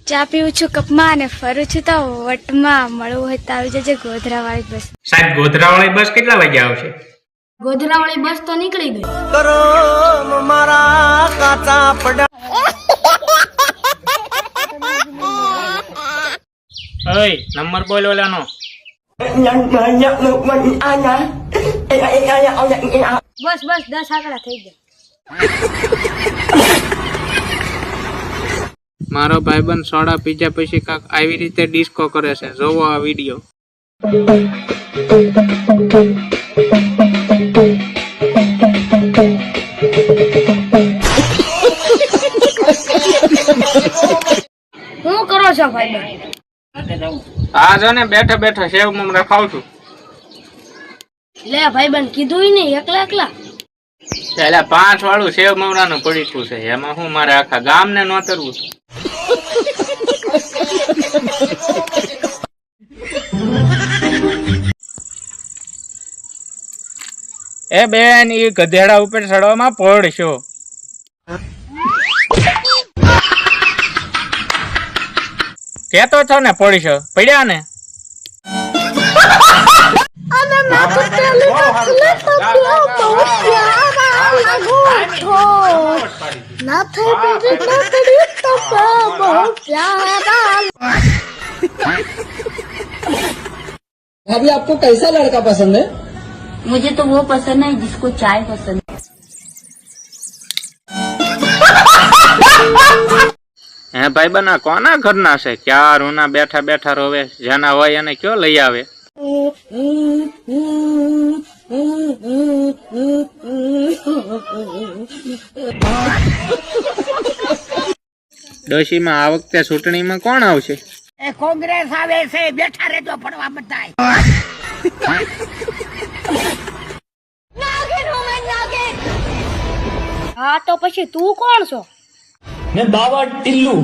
ચા પીવું છું કપમાં અને ફરું છું તો વટમાં મળવું હોય તો આવી જજે ગોધરાવાળી બસ. સાહેબ ગોધરાવાળી બસ કેટલા વાગે આવશે? ગોધરાવાળી બસ તો નીકળી ગઈ. કરો મારા કાચા પડા. ઓય નંબર બોલ ઓલાનો. બસ 10 આંકડા થઈ ગયા. મારો ભાઈબંધ સોડા પીધા પછી કાક આવી રીતે ડિસ્કો કરે છે, જોવો આ વિડિયો. શું કરો છો ભાઈ? આ જો ને બેઠા બેઠા સેવ મમરા ખાવ છું. લે ભાઈબંધ કીધું ને એકલા પેલા 5 વાળું સેવ મમરાનું પડીકું છે, એમાં હું મારે આખા ગામને નોતરવું છે. એ બેન ઈ ગધેડા ઉપર ચડવામાં પડશો. કેતો છો ને પડશો, પડ્યા ને. अभी आपको कैसा लड़का पसंद है? मुझे तो वो पसंद है जिसको चाय पसंद है. હે ભાઈ બના કોના ઘરના છે? ક્યાં રૂના બેઠા બેઠા રોવે, જેના હોય એને કયો લઈ આવે. ડોશીમાં આ વખતે ચૂંટણીમાં કોણ આવશે? કોંગ્રેસ આવે છે, બેઠા રહેજો પડવા બધાય. હા તો પછી તું કોણ છો? मैं बाबा टिल्लू.